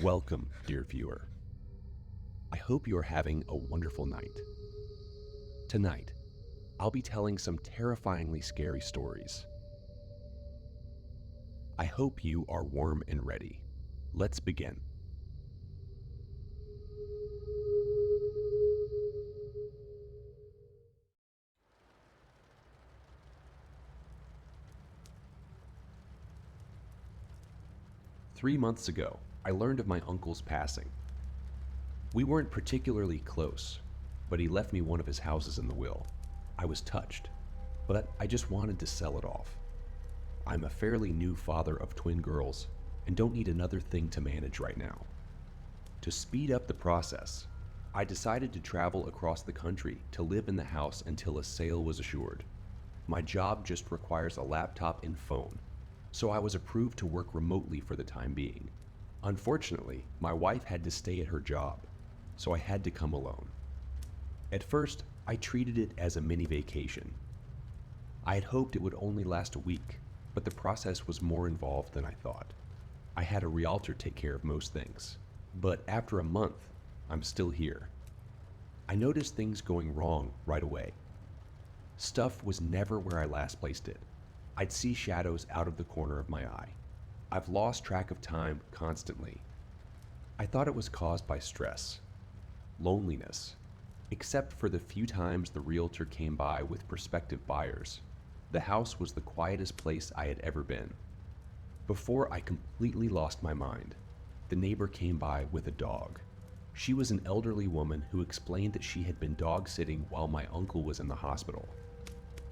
Welcome, dear viewer. I hope you are having a wonderful night. Tonight, I'll be telling some terrifyingly scary stories. I hope you are warm and ready. Let's begin. Three months ago, I learned of my uncle's passing. We weren't particularly close, but he left me one of his houses in the will. I was touched, but I just wanted to sell it off. I'm a fairly new father of twin girls and don't need another thing to manage right now. To speed up the process, I decided to travel across the country to live in the house until a sale was assured. My job just requires a laptop and phone, so I was approved to work remotely for the time being. Unfortunately, my wife had to stay at her job, so I had to come alone. At first, I treated it as a mini vacation. I had hoped it would only last a week, but the process was more involved than I thought. I had a realtor take care of most things, but after a month, I'm still here. I noticed things going wrong right away. Stuff was never where I last placed it. I'd see shadows out of the corner of my eye. I've lost track of time constantly. I thought it was caused by stress, loneliness, except for the few times the realtor came by with prospective buyers. The house was the quietest place I had ever been. Before I completely lost my mind, the neighbor came by with a dog. She was an elderly woman who explained that she had been dog sitting while my uncle was in the hospital.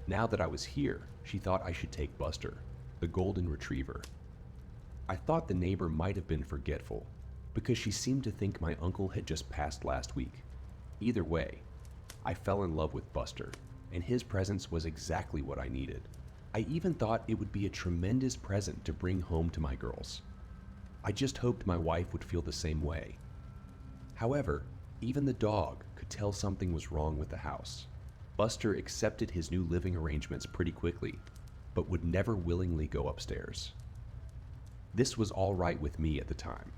Now that I was here, she thought I should take Buster, the golden retriever. I thought the neighbor might have been forgetful, because she seemed to think my uncle had just passed last week. Either way, I fell in love with Buster, and his presence was exactly what I needed. I even thought it would be a tremendous present to bring home to my girls. I just hoped my wife would feel the same way. However, even the dog could tell something was wrong with the house. Buster accepted his new living arrangements pretty quickly, but would never willingly go upstairs. This was all right with me at the time.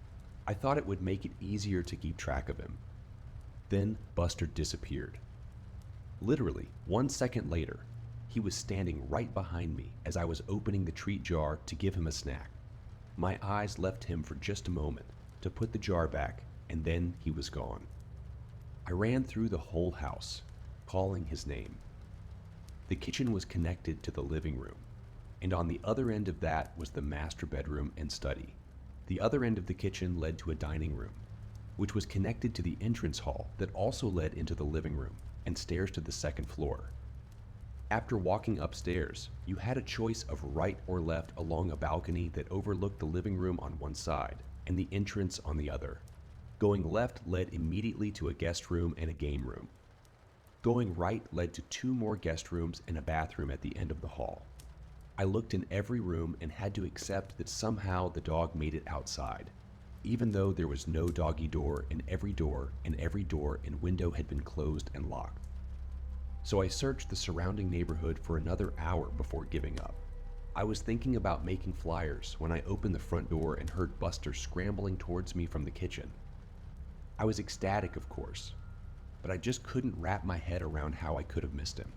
I thought it would make it easier to keep track of him. Then Buster disappeared. Literally 1 second later, he was standing right behind me as I was opening the treat jar to give him a snack. My eyes left him for just a moment to put the jar back, and then he was gone. I ran through the whole house, calling his name. The kitchen was connected to the living room, and on the other end of that was the master bedroom and study. The other end of the kitchen led to a dining room, which was connected to the entrance hall that also led into the living room and stairs to the second floor. After walking upstairs, you had a choice of right or left along a balcony that overlooked the living room on one side and the entrance on the other. Going left led immediately to a guest room and a game room. Going right led to 2 more guest rooms and a bathroom at the end of the hall. I looked in every room and had to accept that somehow the dog made it outside, even though there was no doggy door and every door and window had been closed and locked. So I searched the surrounding neighborhood for another hour before giving up. I was thinking about making flyers when I opened the front door and heard Buster scrambling towards me from the kitchen. I was ecstatic, of course, but I just couldn't wrap my head around how I could have missed him.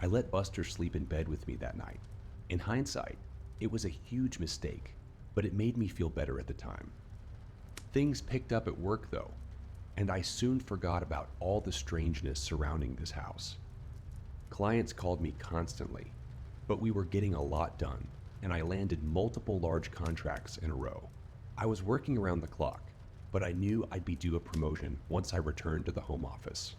I let Buster sleep in bed with me that night. In hindsight, it was a huge mistake, but it made me feel better at the time. Things picked up at work though, and I soon forgot about all the strangeness surrounding this house. Clients called me constantly, but we were getting a lot done, and I landed multiple large contracts in a row. I was working around the clock, but I knew I'd be due a promotion once I returned to the home office.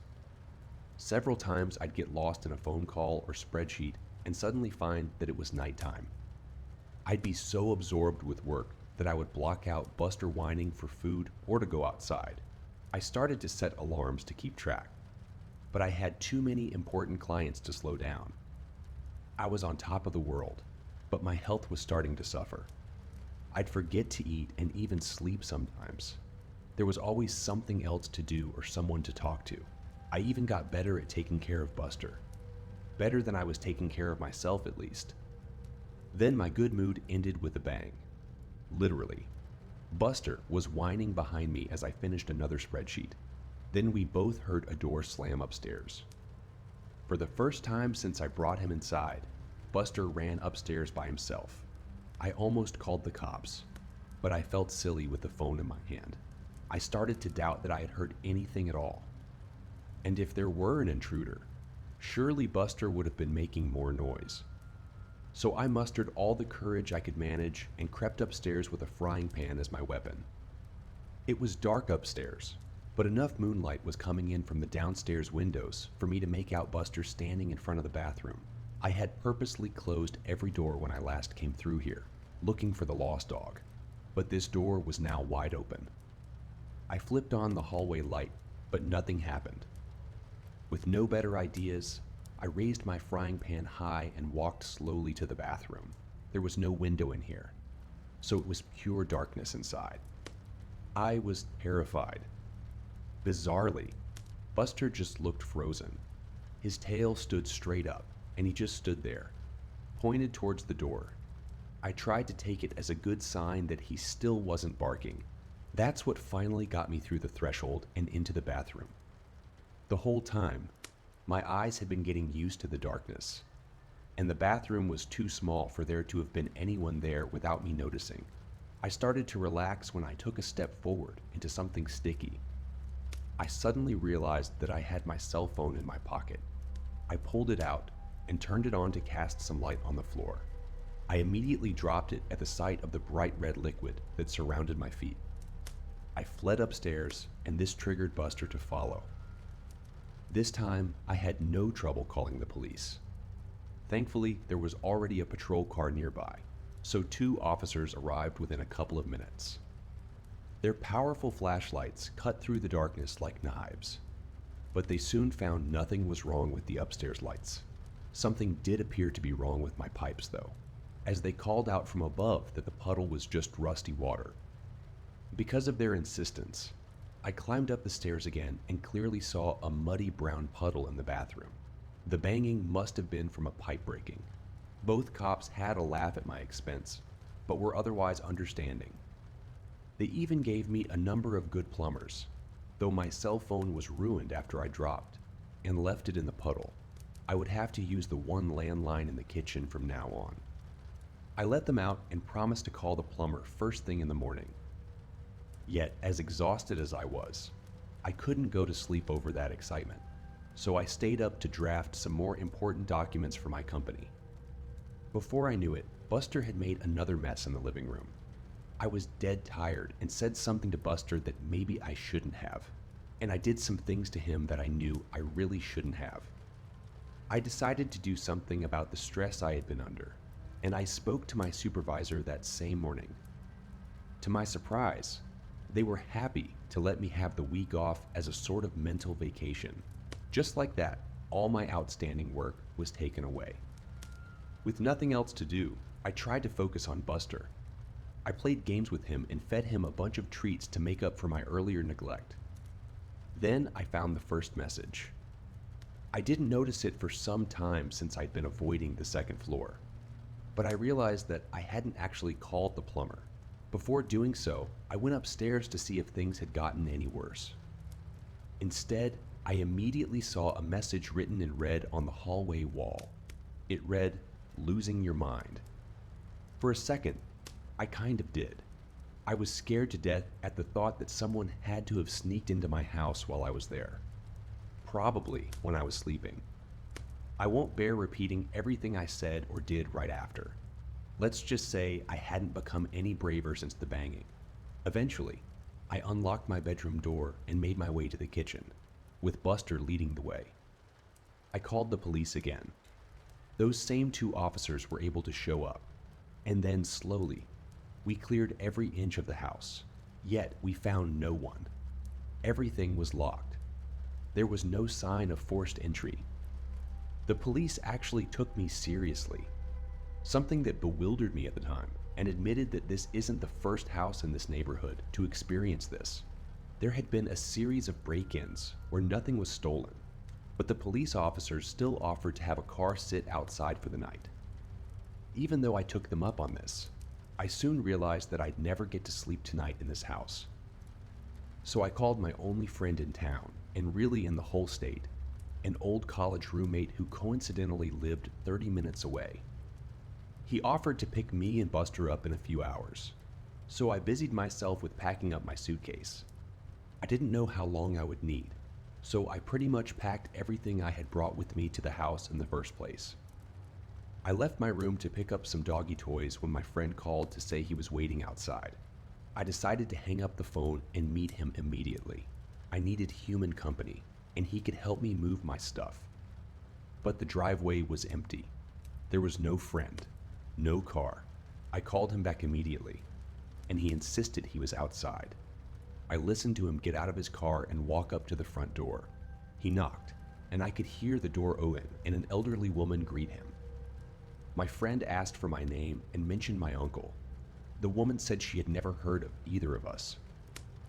Several times I'd get lost in a phone call or spreadsheet and suddenly find that it was nighttime. I'd be so absorbed with work that I would block out Buster whining for food or to go outside. I started to set alarms to keep track, but I had too many important clients to slow down. I was on top of the world, but my health was starting to suffer. I'd forget to eat and even sleep sometimes. There was always something else to do or someone to talk to. I even got better at taking care of Buster. Better than I was taking care of myself, at least. Then my good mood ended with a bang. Literally. Buster was whining behind me as I finished another spreadsheet. Then we both heard a door slam upstairs. For the first time since I brought him inside, Buster ran upstairs by himself. I almost called the cops, but I felt silly with the phone in my hand. I started to doubt that I had heard anything at all. And if there were an intruder, surely Buster would have been making more noise. So I mustered all the courage I could manage and crept upstairs with a frying pan as my weapon. It was dark upstairs, but enough moonlight was coming in from the downstairs windows for me to make out Buster standing in front of the bathroom. I had purposely closed every door when I last came through here, looking for the lost dog, but this door was now wide open. I flipped on the hallway light, but nothing happened. With no better ideas, I raised my frying pan high and walked slowly to the bathroom. There was no window in here, so it was pure darkness inside. I was terrified. Bizarrely, Buster just looked frozen. His tail stood straight up, and he just stood there, pointed towards the door. I tried to take it as a good sign that he still wasn't barking. That's what finally got me through the threshold and into the bathroom. The whole time, my eyes had been getting used to the darkness, and the bathroom was too small for there to have been anyone there without me noticing. I started to relax when I took a step forward into something sticky. I suddenly realized that I had my cell phone in my pocket. I pulled it out and turned it on to cast some light on the floor. I immediately dropped it at the sight of the bright red liquid that surrounded my feet. I fled upstairs, and this triggered Buster to follow. This time, I had no trouble calling the police. Thankfully, there was already a patrol car nearby, so 2 officers arrived within a couple of minutes. Their powerful flashlights cut through the darkness like knives, but they soon found nothing was wrong with the upstairs lights. Something did appear to be wrong with my pipes, though, as they called out from above that the puddle was just rusty water. Because of their insistence, I climbed up the stairs again and clearly saw a muddy brown puddle in the bathroom. The banging must have been from a pipe breaking. Both cops had a laugh at my expense, but were otherwise understanding. They even gave me a number of good plumbers, though my cell phone was ruined after I dropped and left it in the puddle. I would have to use the one landline in the kitchen from now on. I let them out and promised to call the plumber first thing in the morning. Yet, as exhausted as I was, I couldn't go to sleep over that excitement, so I stayed up to draft some more important documents for my company. Before I knew it, Buster had made another mess in the living room. I was dead tired and said something to Buster that maybe I shouldn't have, and I did some things to him that I knew I really shouldn't have. I decided to do something about the stress I had been under, and I spoke to my supervisor that same morning. To my surprise, they were happy to let me have the week off as a sort of mental vacation. Just like that, all my outstanding work was taken away. With nothing else to do, I tried to focus on Buster. I played games with him and fed him a bunch of treats to make up for my earlier neglect. Then I found the first message. I didn't notice it for some time since I'd been avoiding the second floor, but I realized that I hadn't actually called the plumber. Before doing so, I went upstairs to see if things had gotten any worse. Instead, I immediately saw a message written in red on the hallway wall. It read, "Losing your mind." For a second, I kind of did. I was scared to death at the thought that someone had to have sneaked into my house while I was there. Probably when I was sleeping. I won't bear repeating everything I said or did right after. Let's just say I hadn't become any braver since the banging. Eventually, I unlocked my bedroom door and made my way to the kitchen, with Buster leading the way. I called the police again. Those same 2 officers were able to show up, and then slowly, we cleared every inch of the house, yet we found no one. Everything was locked. There was no sign of forced entry. The police actually took me seriously, something that bewildered me at the time, and admitted that this isn't the first house in this neighborhood to experience this. There had been a series of break-ins where nothing was stolen, but the police officers still offered to have a car sit outside for the night. Even though I took them up on this, I soon realized that I'd never get to sleep tonight in this house. So I called my only friend in town, and really in the whole state, an old college roommate who coincidentally lived 30 minutes away. He offered to pick me and Buster up in a few hours, so I busied myself with packing up my suitcase. I didn't know how long I would need, so I pretty much packed everything I had brought with me to the house in the first place. I left my room to pick up some doggy toys when my friend called to say he was waiting outside. I decided to hang up the phone and meet him immediately. I needed human company, and he could help me move my stuff. But the driveway was empty. There was no friend, no car. I called him back immediately, and he insisted he was outside. I listened to him get out of his car and walk up to the front door. He knocked, and I could hear the door open and an elderly woman greet him. My friend asked for my name and mentioned my uncle. The woman said she had never heard of either of us.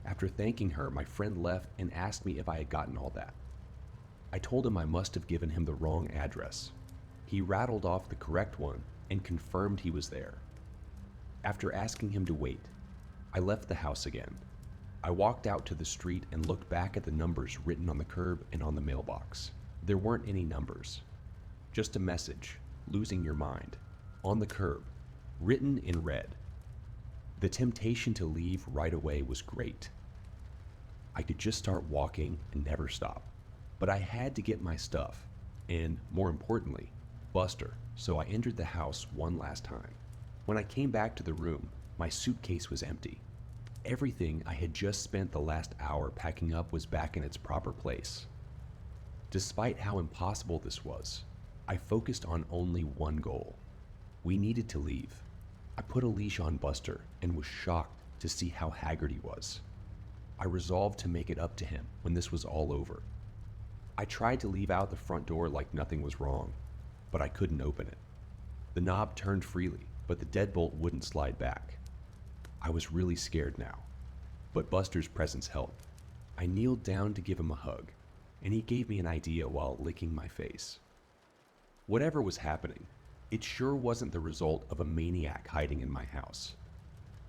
After thanking her, my friend left and asked me if I had gotten all that. I told him I must have given him the wrong address. He rattled off the correct one and confirmed he was there. After asking him to wait, I left the house again. I walked out to the street and looked back at the numbers written on the curb and on the mailbox. There weren't any numbers, just a message, losing your mind, on the curb, written in red. The temptation to leave right away was great. I could just start walking and never stop, but I had to get my stuff, and more importantly, Buster, so I entered the house one last time. When I came back to the room, my suitcase was empty. Everything I had just spent the last hour packing up was back in its proper place. Despite how impossible this was, I focused on only one goal. We needed to leave. I put a leash on Buster and was shocked to see how haggard he was. I resolved to make it up to him when this was all over. I tried to leave out the front door like nothing was wrong, but I couldn't open it. The knob turned freely, but the deadbolt wouldn't slide back. I was really scared now, but Buster's presence helped. I kneeled down to give him a hug, and he gave me an idea while licking my face. Whatever was happening, it sure wasn't the result of a maniac hiding in my house.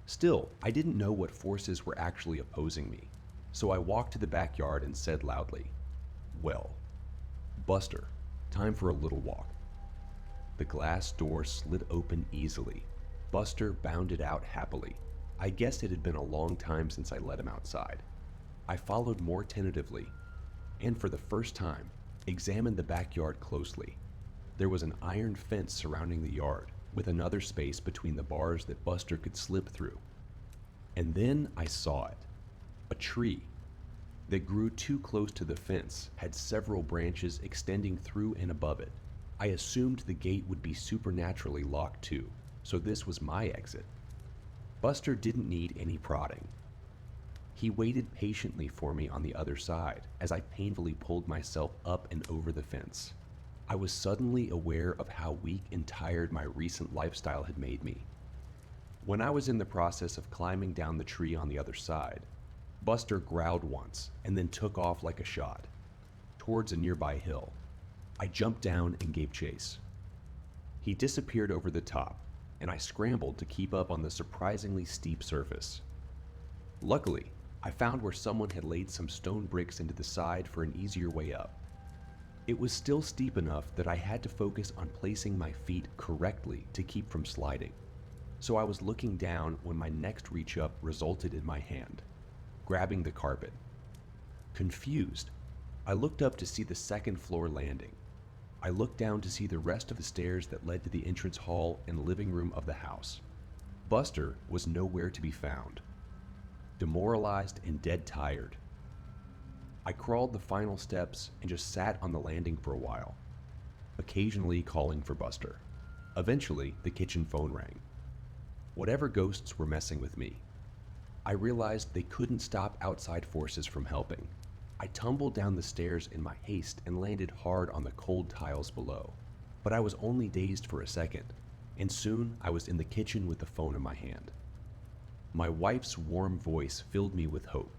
Still, I didn't know what forces were actually opposing me, so I walked to the backyard and said loudly, "Well, Buster, time for a little walk." The glass door slid open easily. Buster bounded out happily. I guessed it had been a long time since I let him outside. I followed more tentatively, and for the first time, examined the backyard closely. There was an iron fence surrounding the yard, with another space between the bars that Buster could slip through. And then I saw it. A tree that grew too close to the fence had several branches extending through and above it. I assumed the gate would be supernaturally locked too, so this was my exit. Buster didn't need any prodding. He waited patiently for me on the other side as I painfully pulled myself up and over the fence. I was suddenly aware of how weak and tired my recent lifestyle had made me. When I was in the process of climbing down the tree on the other side, Buster growled once and then took off like a shot, towards a nearby hill. I jumped down and gave chase. He disappeared over the top, and I scrambled to keep up on the surprisingly steep surface. Luckily, I found where someone had laid some stone bricks into the side for an easier way up. It was still steep enough that I had to focus on placing my feet correctly to keep from sliding. So I was looking down when my next reach up resulted in my hand grabbing the carpet. Confused, I looked up to see the second floor landing. I looked down to see the rest of the stairs that led to the entrance hall and living room of the house. Buster was nowhere to be found. Demoralized and dead tired, I crawled the final steps and just sat on the landing for a while, occasionally calling for Buster. Eventually, the kitchen phone rang. Whatever ghosts were messing with me, I realized they couldn't stop outside forces from helping. I tumbled down the stairs in my haste and landed hard on the cold tiles below. But I was only dazed for a second, and soon I was in the kitchen with the phone in my hand. My wife's warm voice filled me with hope.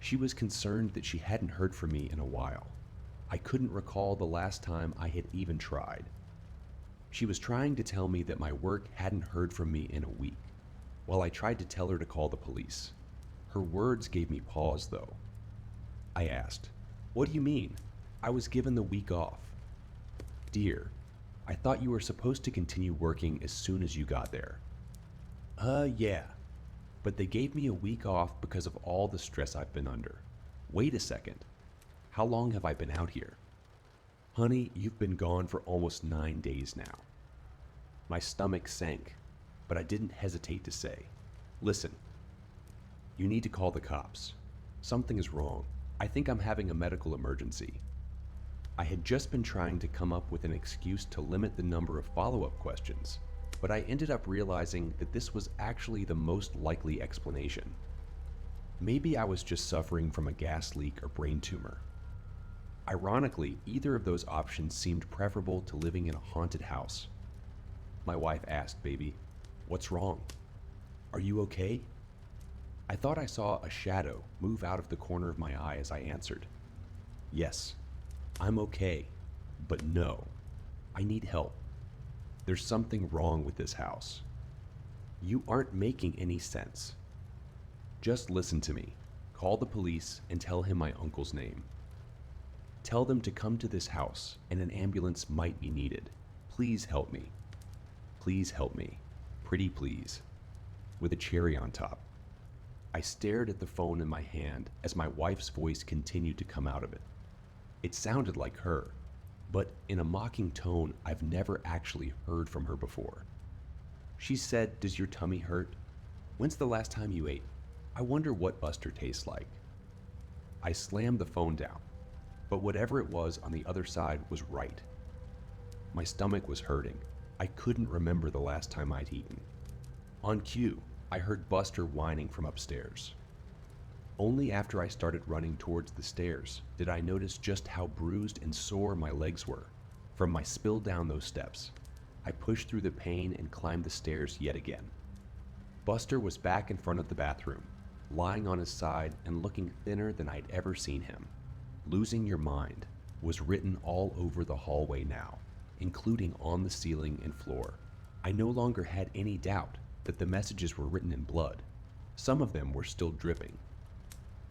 She was concerned that she hadn't heard from me in a while. I couldn't recall the last time I had even tried. She was trying to tell me that my work hadn't heard from me in a week. while I tried to tell her to call the police. Her words gave me pause, though. I asked, "What do you mean? I was given the week off." "Dear, I thought you were supposed to continue working as soon as you got there." Yeah. But they gave me a week off because of all the stress I've been under." "Wait a second. How long have I been out here?" "Honey, you've been gone for almost 9 days now." My stomach sank, but I didn't hesitate to say, "Listen, you need to call the cops. Something is wrong. I think I'm having a medical emergency." I had just been trying to come up with an excuse to limit the number of follow-up questions, but I ended up realizing that this was actually the most likely explanation. Maybe I was just suffering from a gas leak or brain tumor. Ironically, either of those options seemed preferable to living in a haunted house. My wife asked, "Baby, what's wrong? Are you okay?" I thought I saw a shadow move out of the corner of my eye as I answered, "Yes, I'm okay, but no, I need help. There's something wrong with this house." "You aren't making any sense." "Just listen to me. Call the police and tell him my uncle's name. Tell them to come to this house and an ambulance might be needed. Please help me. Please help me. Pretty please." With a cherry on top. I stared at the phone in my hand as my wife's voice continued to come out of it. It sounded like her, but in a mocking tone I've never actually heard from her before. She said, "Does your tummy hurt? When's the last time you ate? I wonder what Buster tastes like." I slammed the phone down, but whatever it was on the other side was right. My stomach was hurting. I couldn't remember the last time I'd eaten. On cue, I heard Buster whining from upstairs. Only after I started running towards the stairs did I notice just how bruised and sore my legs were from my spill down those steps. I pushed through the pain and climbed the stairs yet again. Buster was back in front of the bathroom, lying on his side and looking thinner than I'd ever seen him. "Losing your mind" was written all over the hallway now, including on the ceiling and floor. I no longer had any doubt that the messages were written in blood. Some of them were still dripping.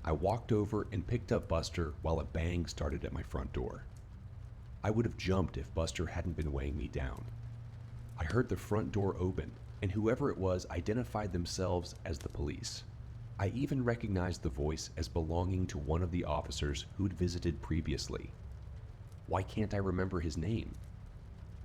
I walked over and picked up Buster while a bang started at my front door. I would have jumped if Buster hadn't been weighing me down. I heard the front door open, and whoever it was identified themselves as the police. I even recognized the voice as belonging to one of the officers who'd visited previously. Why can't I remember his name?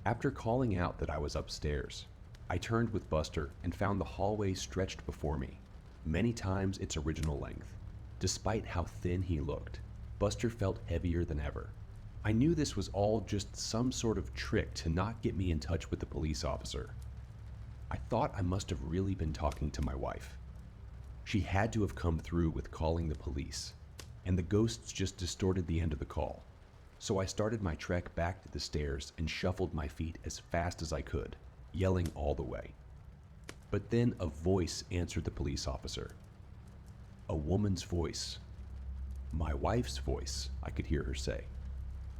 After calling out that I was upstairs, I turned with Buster and found the hallway stretched before me, many times its original length. Despite how thin he looked, Buster felt heavier than ever. I knew this was all just some sort of trick to not get me in touch with the police officer. I thought I must have really been talking to my wife. She had to have come through with calling the police, and the ghosts just distorted the end of the call. So I started my trek back to the stairs and shuffled my feet as fast as I could, yelling all the way. But then a voice answered the police officer. A woman's voice. My wife's voice, I could hear her say.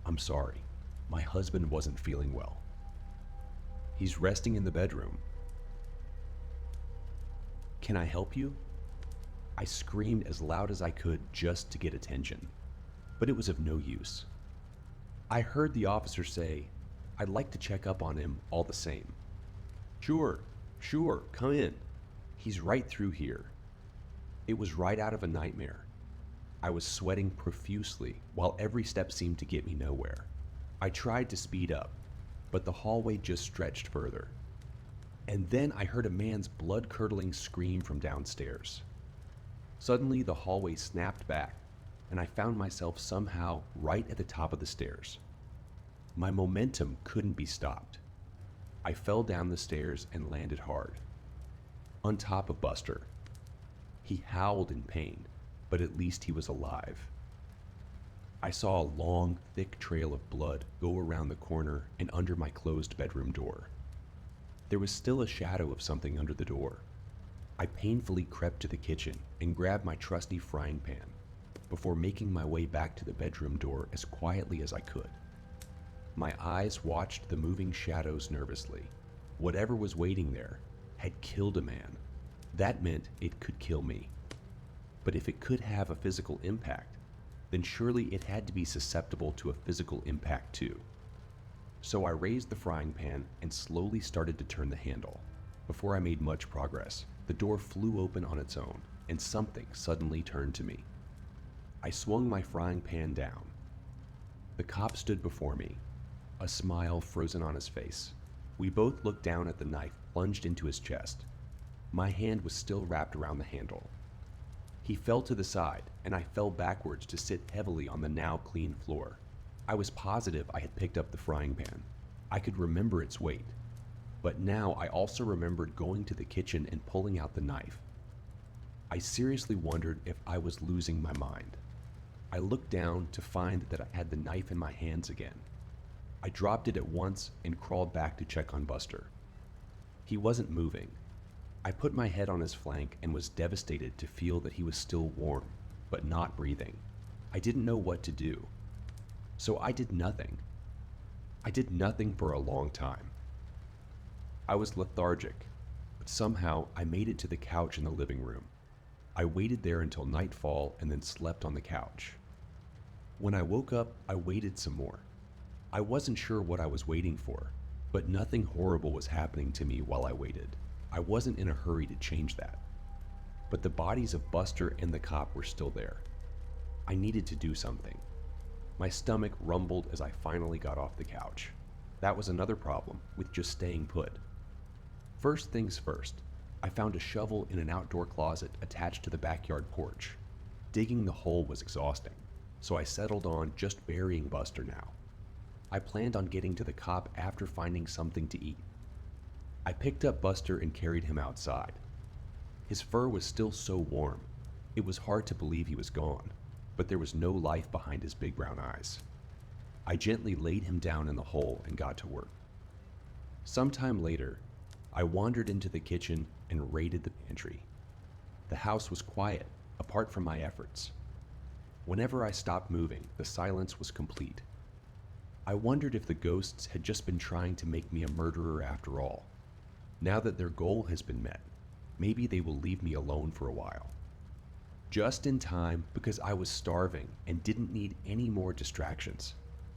"I'm sorry, my husband wasn't feeling well. He's resting in the bedroom. Can I help you?" I screamed as loud as I could just to get attention, but it was of no use. I heard the officer say, "I'd like to check up on him all the same." Sure, come in. He's right through here." It was right out of a nightmare. I was sweating profusely while every step seemed to get me nowhere. I tried to speed up, but the hallway just stretched further. And then I heard a man's blood-curdling scream from downstairs. Suddenly the hallway snapped back, and I found myself somehow right at the top of the stairs. My momentum couldn't be stopped. I fell down the stairs and landed hard. On top of Buster. He howled in pain, but at least he was alive. I saw a long, thick trail of blood go around the corner and under my closed bedroom door. There was still a shadow of something under the door. I painfully crept to the kitchen and grabbed my trusty frying pan before making my way back to the bedroom door as quietly as I could. My eyes watched the moving shadows nervously. Whatever was waiting there had killed a man, That meant it could kill me. But if it could have a physical impact, then surely it had to be susceptible to a physical impact too. So I raised the frying pan and slowly started to turn the handle. Before I made much progress, the door flew open on its own, and something suddenly turned to me. I swung my frying pan down. The cop stood before me, a smile frozen on his face. We both looked down at the knife plunged into his chest. My hand was still wrapped around the handle. He fell to the side, and I fell backwards to sit heavily on the now clean floor. I was positive I had picked up the frying pan. I could remember its weight. But now I also remembered going to the kitchen and pulling out the knife. I seriously wondered if I was losing my mind. I looked down to find that I had the knife in my hands again. I dropped it at once and crawled back to check on Buster. He wasn't moving. I put my head on his flank and was devastated to feel that he was still warm, but not breathing. I didn't know what to do. So I did nothing. I did nothing for a long time. I was lethargic, but somehow I made it to the couch in the living room. I waited there until nightfall and then slept on the couch. When I woke up, I waited some more. I wasn't sure what I was waiting for, but nothing horrible was happening to me while I waited. I wasn't in a hurry to change that. But the bodies of Buster and the cop were still there. I needed to do something. My stomach rumbled as I finally got off the couch. That was another problem with just staying put. First things first, I found a shovel in an outdoor closet attached to the backyard porch. Digging the hole was exhausting, so I settled on just burying Buster now. I planned on getting to the cop after finding something to eat. I picked up Buster and carried him outside. His fur was still so warm. It was hard to believe he was gone, but there was no life behind his big brown eyes. I gently laid him down in the hole and got to work. Sometime later, I wandered into the kitchen and raided the pantry. The house was quiet, apart from my efforts. Whenever I stopped moving, the silence was complete. I wondered if the ghosts had just been trying to make me a murderer after all. Now that their goal has been met, maybe they will leave me alone for a while. Just in time, because I was starving and didn't need any more distractions,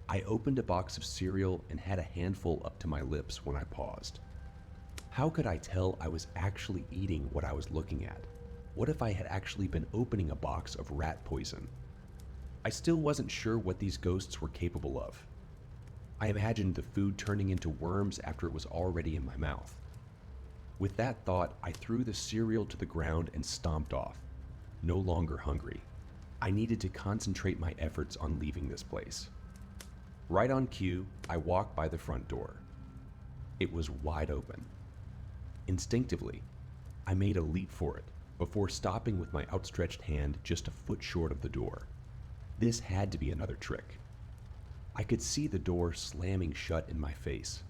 I opened a box of cereal and had a handful up to my lips when I paused. How could I tell I was actually eating what I was looking at? What if I had actually been opening a box of rat poison? I still wasn't sure what these ghosts were capable of. I imagined the food turning into worms after it was already in my mouth. With that thought, I threw the cereal to the ground and stomped off, no longer hungry. I needed to concentrate my efforts on leaving this place. Right on cue, I walked by the front door. It was wide open. Instinctively, I made a leap for it before stopping with my outstretched hand just a foot short of the door. This had to be another trick. I could see the door slamming shut in my face,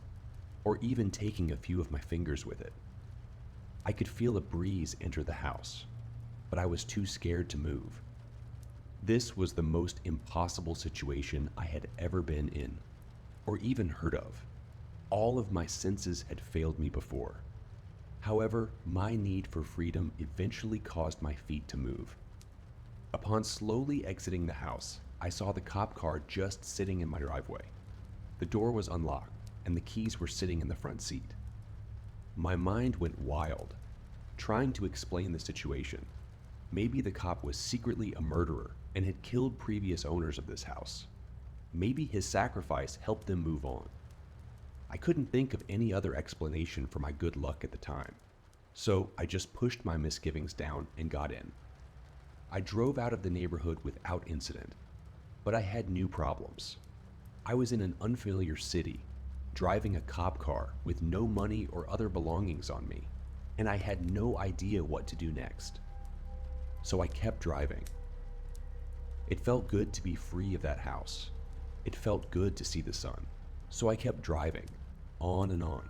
or even taking a few of my fingers with it. I could feel a breeze enter the house, but I was too scared to move. This was the most impossible situation I had ever been in, or even heard of. All of my senses had failed me before. However, my need for freedom eventually caused my feet to move. Upon slowly exiting the house, I saw the cop car just sitting in my driveway. The door was unlocked, and the keys were sitting in the front seat. My mind went wild, trying to explain the situation. Maybe the cop was secretly a murderer and had killed previous owners of this house. Maybe his sacrifice helped them move on. I couldn't think of any other explanation for my good luck at the time, so I just pushed my misgivings down and got in. I drove out of the neighborhood without incident, but I had new problems. I was in an unfamiliar city, driving a cop car with no money or other belongings on me, and I had no idea what to do next. So I kept driving. It felt good to be free of that house. It felt good to see the sun, so I kept driving, on and on.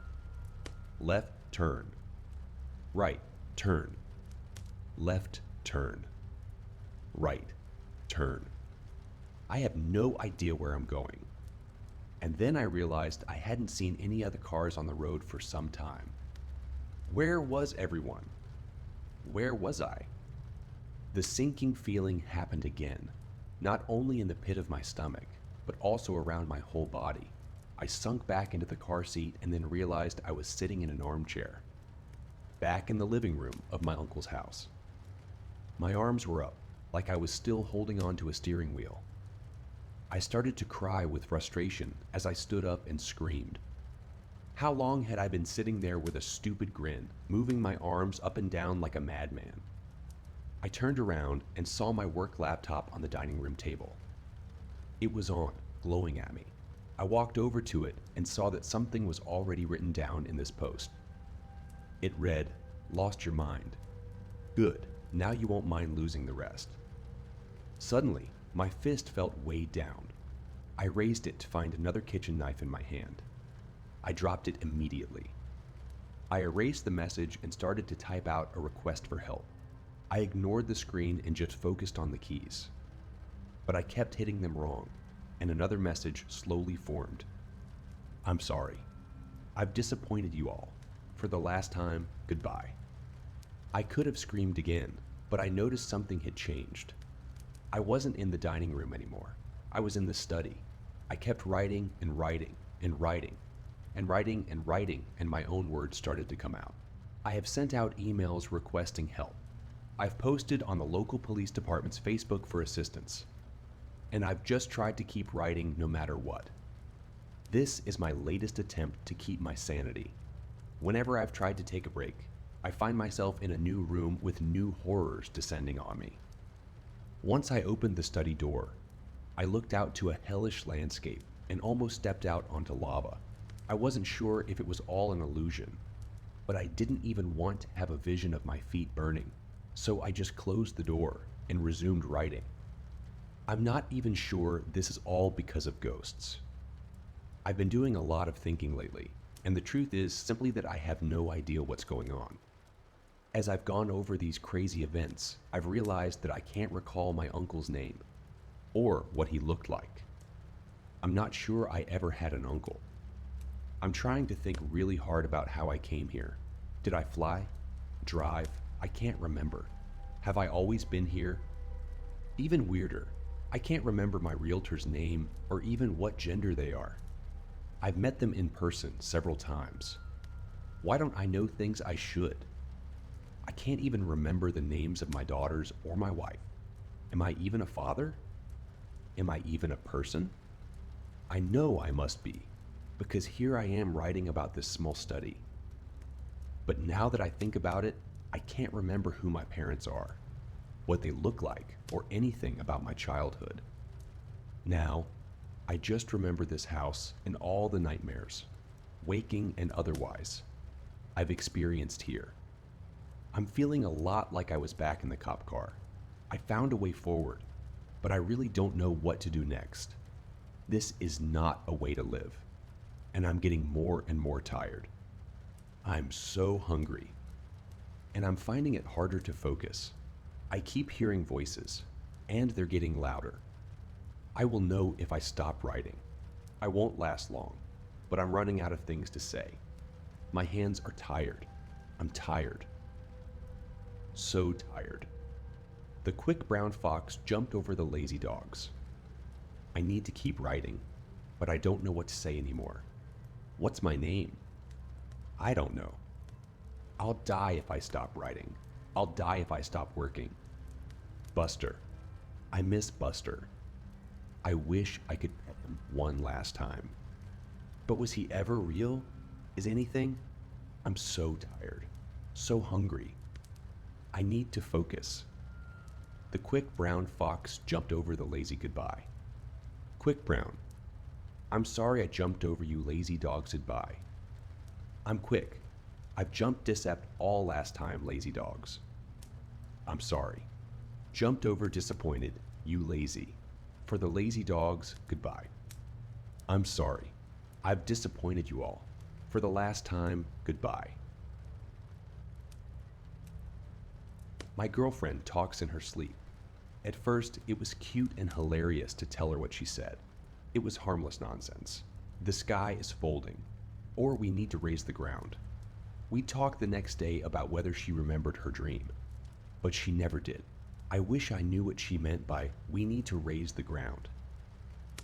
Left turn. Right turn. Left turn. Right turn. I have no idea where I'm going. And then I realized I hadn't seen any other cars on the road for some time. Where was everyone? Where was I? The sinking feeling happened again, not only in the pit of my stomach, but also around my whole body. I sunk back into the car seat and then realized I was sitting in an armchair, back in the living room of my uncle's house. My arms were up, like I was still holding on to a steering wheel. I started to cry with frustration as I stood up and screamed. How long had I been sitting there with a stupid grin, moving my arms up and down like a madman? I turned around and saw my work laptop on the dining room table. It was on, glowing at me. I walked over to it and saw that something was already written down in this post. It read, "Lost your mind. Good, now you won't mind losing the rest." Suddenly, my fist felt weighed down. I raised it to find another kitchen knife in my hand. I dropped it immediately. I erased the message and started to type out a request for help. I ignored the screen and just focused on the keys. But I kept hitting them wrong, and another message slowly formed. "I'm sorry. I've disappointed you all. For the last time, goodbye." I could have screamed again, but I noticed something had changed. I wasn't in the dining room anymore. I was in the study. I kept writing and writing and writing and writing and writing, and my own words started to come out. I have sent out emails requesting help. I've posted on the local police department's Facebook for assistance. And I've just tried to keep writing no matter what. This is my latest attempt to keep my sanity. Whenever I've tried to take a break, I find myself in a new room with new horrors descending on me. Once I opened the study door, I looked out to a hellish landscape and almost stepped out onto lava. I wasn't sure if it was all an illusion, but I didn't even want to have a vision of my feet burning, so I just closed the door and resumed writing. I'm not even sure this is all because of ghosts. I've been doing a lot of thinking lately, and the truth is simply that I have no idea what's going on. As I've gone over these crazy events, I've realized that I can't recall my uncle's name, or what he looked like. I'm not sure I ever had an uncle. I'm trying to think really hard about how I came here. Did I fly? Drive? I can't remember. Have I always been here? Even weirder, I can't remember my realtor's name or even what gender they are. I've met them in person several times. Why don't I know things I should? I can't even remember the names of my daughters or my wife. Am I even a father? Am I even a person? I know I must be, because here I am writing about this small study. But now that I think about it, I can't remember who my parents are, what they look like, or anything about my childhood. Now, I just remember this house and all the nightmares, waking and otherwise, I've experienced here. I'm feeling a lot like I was back in the cop car. I found a way forward, but I really don't know what to do next. This is not a way to live, and I'm getting more and more tired. I'm so hungry, and I'm finding it harder to focus. I keep hearing voices, and they're getting louder. I will know if I stop writing. I won't last long, but I'm running out of things to say. My hands are tired. I'm tired. So tired. The quick brown fox jumped over the lazy dogs. I need to keep writing, but I don't know what to say anymore. What's my name? I don't know. I'll die if I stop writing. I'll die if I stop working. Buster. I miss Buster. I wish I could pet him one last time. But was he ever real? Is anything? I'm so tired. So hungry. I need to focus. The quick brown fox jumped over the lazy goodbye. Quick brown. I'm sorry I jumped over you lazy dogs goodbye. I'm quick. I've jumped Dicept all last time, lazy dogs. I'm sorry. Jumped over disappointed, you lazy. For the lazy dogs, goodbye. I'm sorry. I've disappointed you all. For the last time, goodbye. My girlfriend talks in her sleep. At first, it was cute and hilarious to tell her what she said. It was harmless nonsense. The sky is folding, or we need to raise the ground. We talked the next day about whether she remembered her dream. but she never did. I wish I knew what she meant by "we need to raise the ground."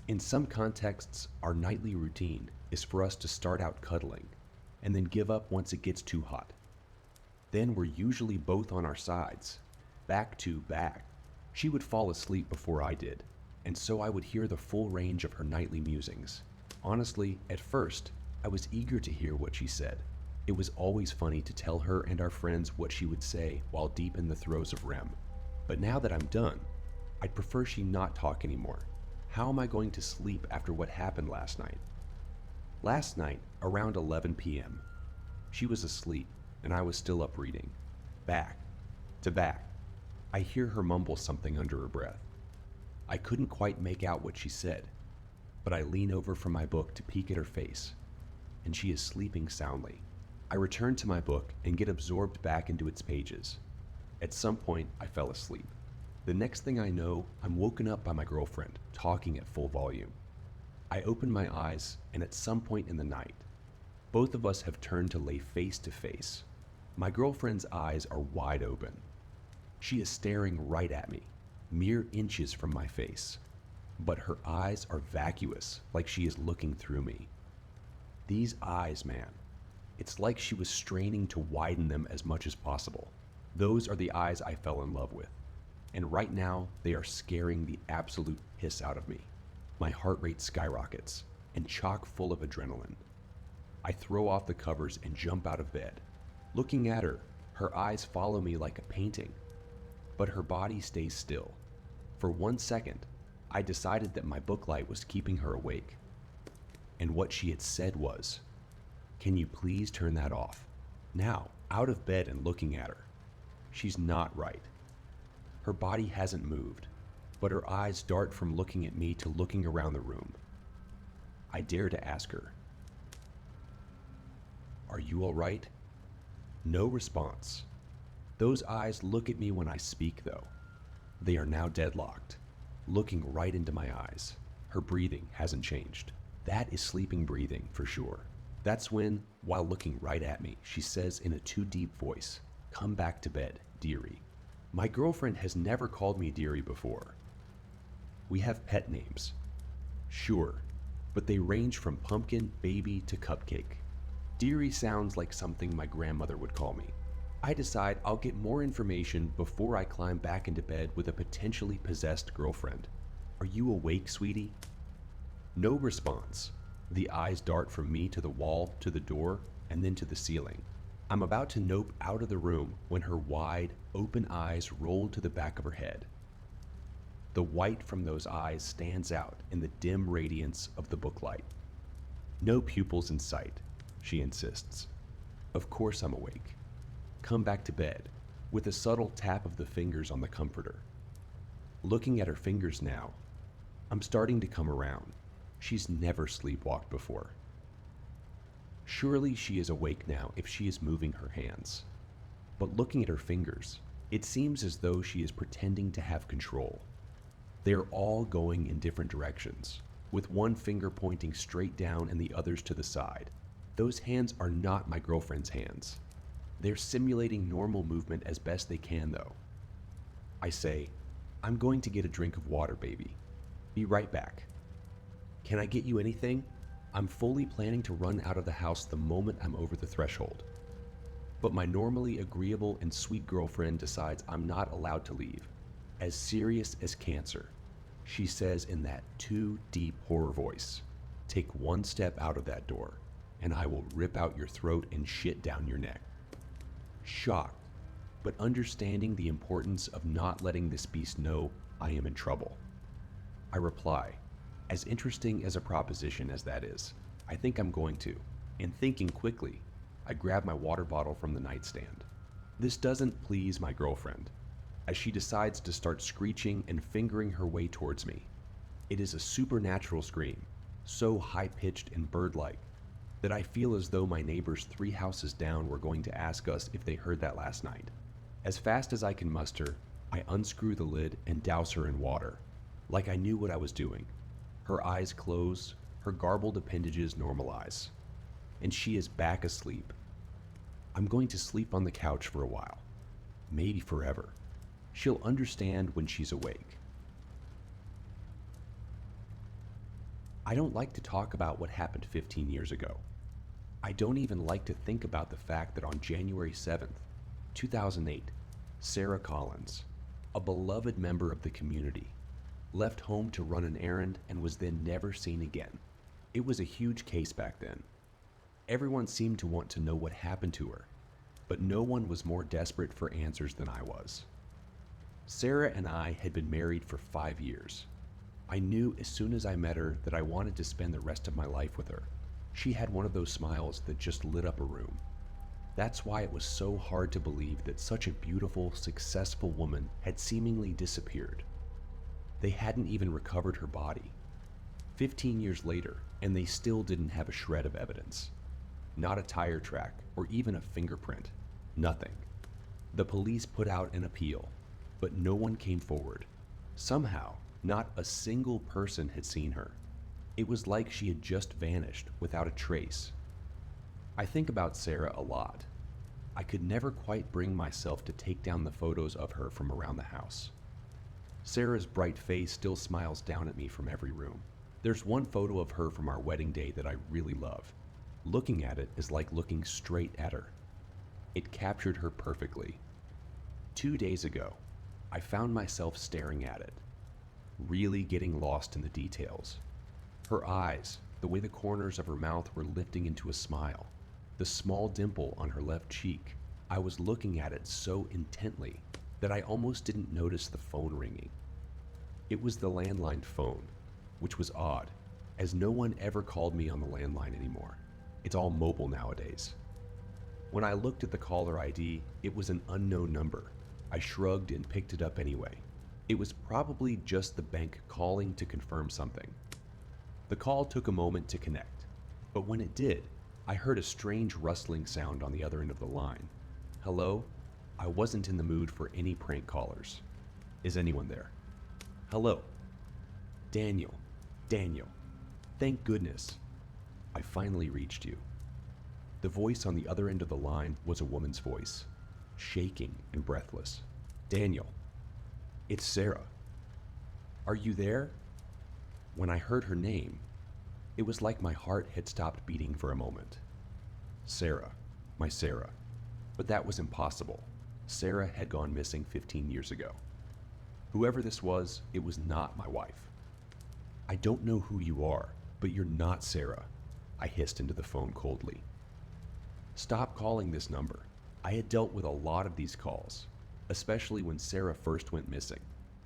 In some contexts, our nightly routine is for us to start out cuddling and then give up once it gets too hot. Then we're usually both on our sides, back to back. She would fall asleep before I did, and so I would hear the full range of her nightly musings. Honestly, at first, I was eager to hear what she said. It was always funny to tell her and our friends what she would say while deep in the throes of REM. But now that I'm done, I'd prefer she not talk anymore. How am I going to sleep after what happened last night? Last night, around 11 p.m., she was asleep and I was still up reading. Back to back. I hear her mumble something under her breath. I couldn't quite make out what she said, but I lean over from my book to peek at her face, and she is sleeping soundly. I return to my book and get absorbed back into its pages. At some point, I fell asleep. The next thing I know, I'm woken up by my girlfriend, talking at full volume. I open my eyes, and at some point in the night, both of us have turned to lay face to face. My girlfriend's eyes are wide open. She is staring right at me, mere inches from my face, but her eyes are vacuous, like she is looking through me. These eyes, man, it's like she was straining to widen them as much as possible. Those are the eyes I fell in love with, and right now they are scaring the absolute piss out of me. My heart rate skyrockets, and chock full of adrenaline. I throw off the covers and jump out of bed. Looking at her, her eyes follow me like a painting, but her body stays still. For 1 second, I decided that my book light was keeping her awake. And what she had said was, "Can you please turn that off?" Now, out of bed and looking at her, she's not right. Her body hasn't moved, but her eyes dart from looking at me to looking around the room. I dare to ask her, "Are you all right?" No response. Those eyes look at me when I speak, though. They are now deadlocked, looking right into my eyes. Her breathing hasn't changed. That is sleeping breathing for sure. That's when, while looking right at me, she says in a too deep voice, "Come back to bed, dearie." My girlfriend has never called me dearie before. We have pet names, sure, but they range from pumpkin, baby, to cupcake. Dearie sounds like something my grandmother would call me. I decide I'll get more information before I climb back into bed with a potentially possessed girlfriend. "Are you awake, sweetie?" No response. The eyes dart from me to the wall, to the door, and then to the ceiling. I'm about to nope out of the room when her wide, open eyes roll to the back of her head. The white from those eyes stands out in the dim radiance of the book light. "No pupils in sight," she insists. Of course I'm awake. "Come back to bed," with a subtle tap of the fingers on the comforter. Looking at her fingers now, I'm starting to come around. She's never sleepwalked before. Surely she is awake now if she is moving her hands. But looking at her fingers, it seems as though she is pretending to have control. They're all going in different directions, with one finger pointing straight down and the others to the side. Those hands are not my girlfriend's hands. They're simulating normal movement as best they can, though. I say, "I'm going to get a drink of water, baby. Be right back." "Can I get you anything?" I'm fully planning to run out of the house the moment I'm over the threshold. But my normally agreeable and sweet girlfriend decides I'm not allowed to leave. "As serious as cancer," she says in that too deep horror voice. "Take one step out of that door, and I will rip out your throat and shit down your neck." Shocked, but understanding the importance of not letting this beast know I am in trouble, I reply, "As interesting as a proposition as that is, I think I'm going to." And thinking quickly, I grab my water bottle from the nightstand. This doesn't please my girlfriend, as she decides to start screeching and fingering her way towards me. It is a supernatural scream, so high-pitched and bird-like that I feel as though my neighbors 3 houses down were going to ask us if they heard that last night. As fast as I can muster, I unscrew the lid and douse her in water, like I knew what I was doing. Her eyes close, her garbled appendages normalize, and she is back asleep. I'm going to sleep on the couch for a while, maybe forever. She'll understand when she's awake. I don't like to talk about what happened 15 years ago. I don't even like to think about the fact that on January 7th, 2008, Sarah Collins, a beloved member of the community, left home to run an errand and was then never seen again. It was a huge case back then. Everyone seemed to want to know what happened to her, but no one was more desperate for answers than I was. Sarah and I had been married for 5 years. I knew as soon as I met her that I wanted to spend the rest of my life with her. She had one of those smiles that just lit up a room. That's why it was so hard to believe that such a beautiful, successful woman had seemingly disappeared. They hadn't even recovered her body. 15 years later, and they still didn't have a shred of evidence. Not a tire track or even a fingerprint. Nothing. The police put out an appeal, but no one came forward. Somehow, not a single person had seen her. It was like she had just vanished without a trace. I think about Sarah a lot. I could never quite bring myself to take down the photos of her from around the house. Sarah's bright face still smiles down at me from every room. There's one photo of her from our wedding day that I really love. Looking at it is like looking straight at her. It captured her perfectly. 2 days ago, I found myself staring at it, really getting lost in the details. Her eyes, the way the corners of her mouth were lifting into a smile, the small dimple on her left cheek. I was looking at it so intently that I almost didn't notice the phone ringing. It was the landline phone, which was odd, as no one ever called me on the landline anymore. It's all mobile nowadays. When I looked at the caller ID, it was an unknown number. I shrugged and picked it up anyway. It was probably just the bank calling to confirm something. The call took a moment to connect, but when it did, I heard a strange rustling sound on the other end of the line. Hello? I wasn't in the mood for any prank callers. Is anyone there? Hello? Daniel. Thank goodness. I finally reached you. The voice on the other end of the line was a woman's voice, shaking and breathless. Daniel. It's Sarah. Are you there? When I heard her name, it was like my heart had stopped beating for a moment. Sarah, my Sarah. But that was impossible. Sarah had gone missing 15 years ago. Whoever this was, it was not my wife. I don't know who you are, but you're not Sarah, I hissed into the phone coldly. Stop calling this number. I had dealt with a lot of these calls, especially when Sarah first went missing.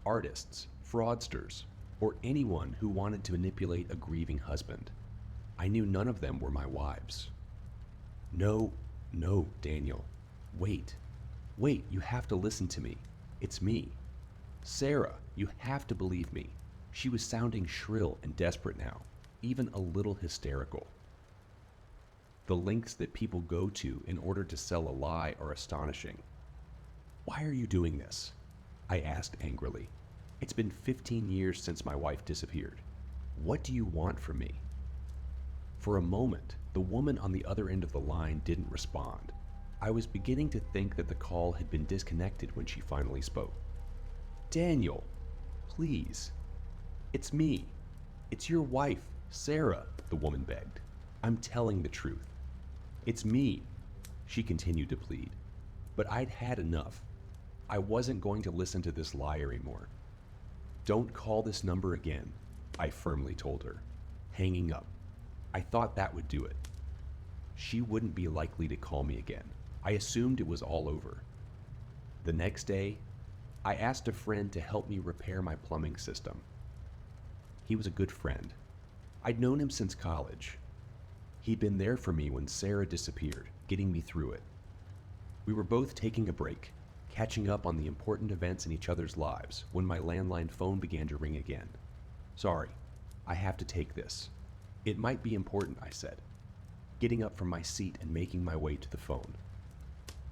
Artists, fraudsters, or anyone who wanted to manipulate a grieving husband. I knew none of them were my wives. No, Daniel. Wait, you have to listen to me. It's me. Sarah, you have to believe me. She was sounding shrill and desperate now, even a little hysterical. The lengths that people go to in order to sell a lie are astonishing. Why are you doing this? I asked angrily. It's been 15 years since my wife disappeared. What do you want from me? For a moment, the woman on the other end of the line didn't respond. I was beginning to think that the call had been disconnected when she finally spoke. Daniel, please. It's me. It's your wife, Sarah, the woman begged. I'm telling the truth. It's me, she continued to plead. But I'd had enough. I wasn't going to listen to this lie anymore. Don't call this number again, I firmly told her, hanging up. I thought that would do it. She wouldn't be likely to call me again. I assumed it was all over. The next day, I asked a friend to help me repair my plumbing system. He was a good friend. I'd known him since college. He'd been there for me when Sarah disappeared, getting me through it. We were both taking a break, catching up on the important events in each other's lives when my landline phone began to ring again. Sorry, I have to take this. It might be important, I said, getting up from my seat and making my way to the phone.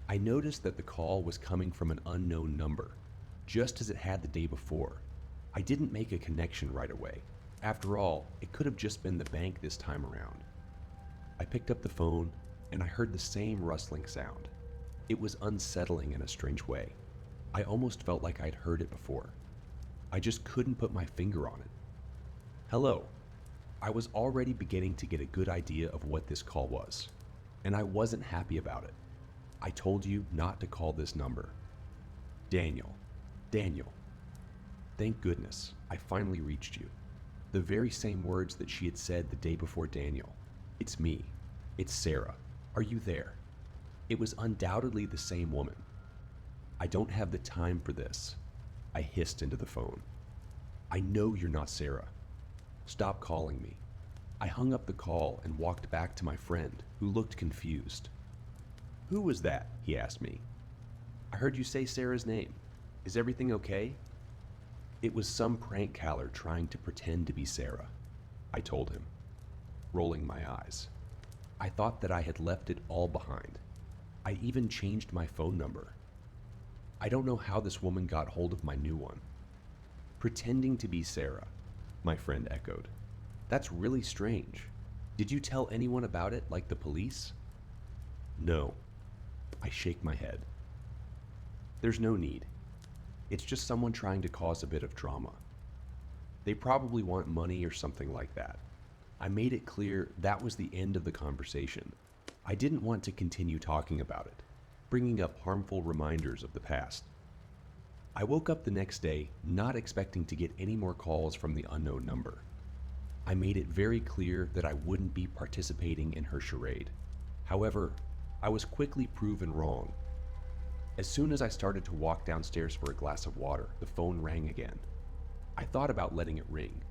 I noticed that the call was coming from an unknown number, just as it had the day before. I didn't make a connection right away. After all, it could have just been the bank this time around. I picked up the phone and I heard the same rustling sound. It was unsettling in a strange way. I almost felt like I'd heard it before. I just couldn't put my finger on it. Hello. I was already beginning to get a good idea of what this call was, and I wasn't happy about it. I told you not to call this number. Daniel. Daniel. Thank goodness I finally reached you. The very same words that she had said the day before Daniel. It's me. It's Sarah. Are you there? It was undoubtedly the same woman. I don't have the time for this, I hissed into the phone. I know you're not Sarah. Stop calling me. I hung up the call and walked back to my friend, who looked confused. Who was that? He asked me. I heard you say Sarah's name. Is everything okay? It was some prank caller trying to pretend to be Sarah, I told him, rolling my eyes. I thought that I had left it all behind. I even changed my phone number. I don't know how this woman got hold of my new one. Pretending to be Sarah, my friend echoed. That's really strange. Did you tell anyone about it, like the police? No. I shake my head. There's no need. It's just someone trying to cause a bit of drama. They probably want money or something like that. I made it clear that was the end of the conversation. I didn't want to continue talking about it, bringing up harmful reminders of the past. I woke up the next day not expecting to get any more calls from the unknown number. I made it very clear that I wouldn't be participating in her charade. However, I was quickly proven wrong. As soon as I started to walk downstairs for a glass of water, the phone rang again. I thought about letting it ring,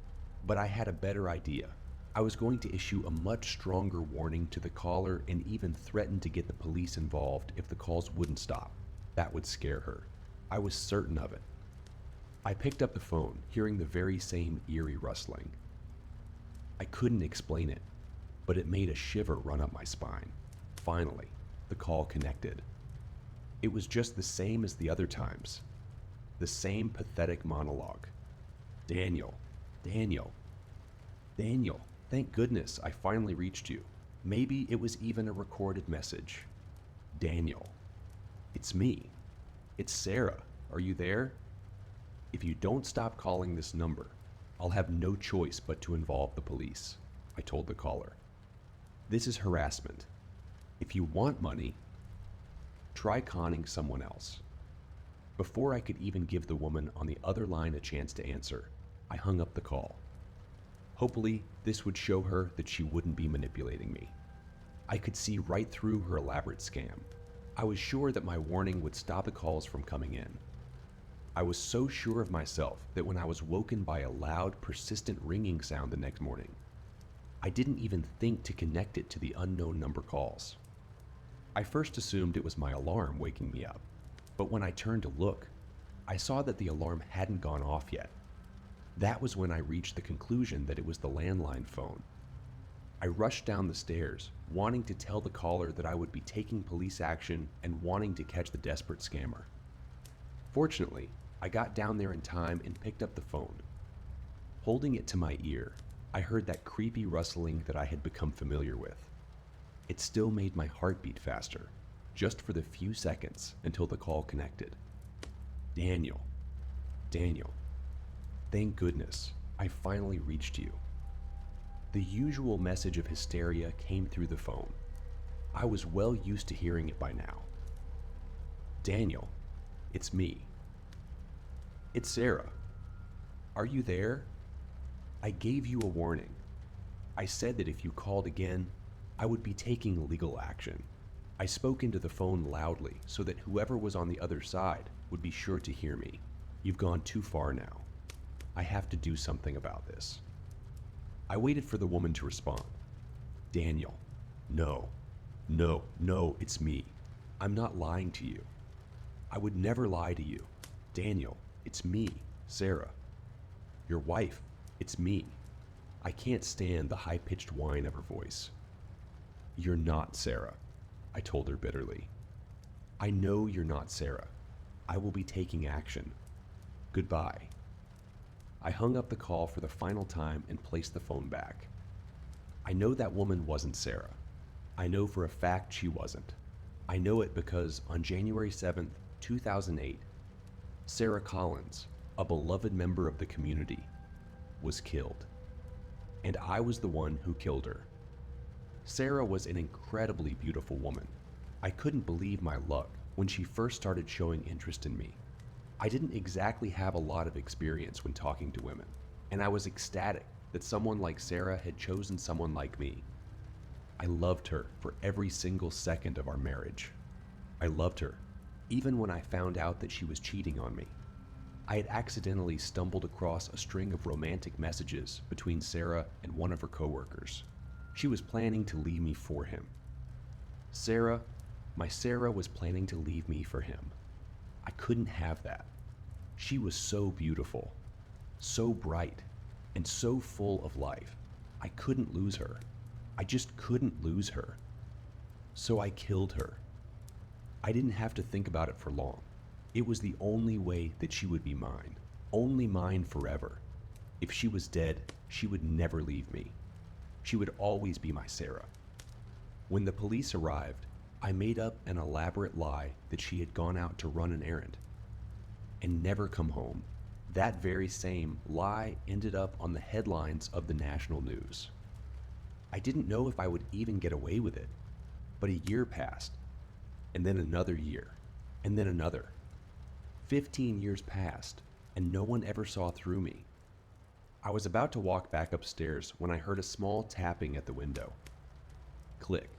but I had a better idea. I was going to issue a much stronger warning to the caller and even threaten to get the police involved if the calls wouldn't stop. That would scare her. I was certain of it. I picked up the phone, hearing the very same eerie rustling. I couldn't explain it, but it made a shiver run up my spine. Finally, the call connected. It was just the same as the other times. The same pathetic monologue. Daniel, Daniel, Daniel, thank goodness I finally reached you. Maybe it was even a recorded message. Daniel, it's me. It's Sarah. Are you there? If you don't stop calling this number, I'll have no choice but to involve the police, I told the caller. This is harassment. If you want money, try conning someone else. Before I could even give the woman on the other line a chance to answer, I hung up the call. Hopefully, this would show her that she wouldn't be manipulating me. I could see right through her elaborate scam. I was sure that my warning would stop the calls from coming in. I was so sure of myself that when I was woken by a loud, persistent ringing sound the next morning, I didn't even think to connect it to the unknown number calls. I first assumed it was my alarm waking me up, but when I turned to look, I saw that the alarm hadn't gone off yet. That was when I reached the conclusion that it was the landline phone. I rushed down the stairs, wanting to tell the caller that I would be taking police action and wanting to catch the desperate scammer. Fortunately, I got down there in time and picked up the phone. Holding it to my ear, I heard that creepy rustling that I had become familiar with. It still made my heart beat faster, just for the few seconds until the call connected. Daniel, Daniel, thank goodness I finally reached you. The usual message of hysteria came through the phone. I was well used to hearing it by now. Daniel, it's me. It's Sarah. Are you there? I gave you a warning. I said that if you called again, I would be taking legal action. I spoke into the phone loudly so that whoever was on the other side would be sure to hear me. You've gone too far now. I have to do something about this. I waited for the woman to respond. Daniel, no, it's me. I'm not lying to you. I would never lie to you. Daniel, it's me, Sarah. Your wife, it's me. I can't stand the high-pitched whine of her voice. You're not Sarah, I told her bitterly. I know you're not Sarah. I will be taking action. Goodbye. I hung up the call for the final time and placed the phone back. I know that woman wasn't Sarah. I know for a fact she wasn't. I know it because on January 7th, 2008, Sarah Collins, a beloved member of the community, was killed. And I was the one who killed her. Sarah was an incredibly beautiful woman. I couldn't believe my luck when she first started showing interest in me. I didn't exactly have a lot of experience when talking to women, and I was ecstatic that someone like Sarah had chosen someone like me. I loved her for every single second of our marriage. I loved her, even when I found out that she was cheating on me. I had accidentally stumbled across a string of romantic messages between Sarah and one of her coworkers. She was planning to leave me for him. My Sarah was planning to leave me for him. I couldn't have that. She was so beautiful, so bright, and so full of life. I couldn't lose her. I just couldn't lose her. So I killed her. I didn't have to think about it for long. It was the only way that she would be mine, only mine forever. If she was dead, she would never leave me. She would always be my Sarah. When the police arrived, I made up an elaborate lie that she had gone out to run an errand and never come home. That very same lie ended up on the headlines of the national news. I didn't know if I would even get away with it, but a year passed, and then another year, and then another. 15 years passed, and no one ever saw through me. I was about to walk back upstairs when I heard a small tapping at the window. Click.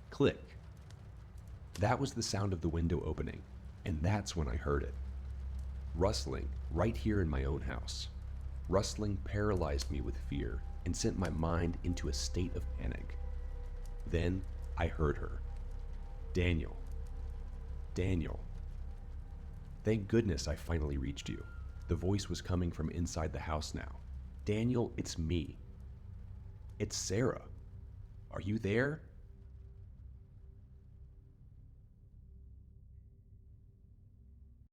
Click. That was the sound of the window opening, and that's when I heard it. Rustling right here in my own house. Rustling paralyzed me with fear and sent my mind into a state of panic. Then I heard her. Daniel. Daniel. Thank goodness I finally reached you. The voice was coming from inside the house now. Daniel, it's me. It's Sarah. Are you there?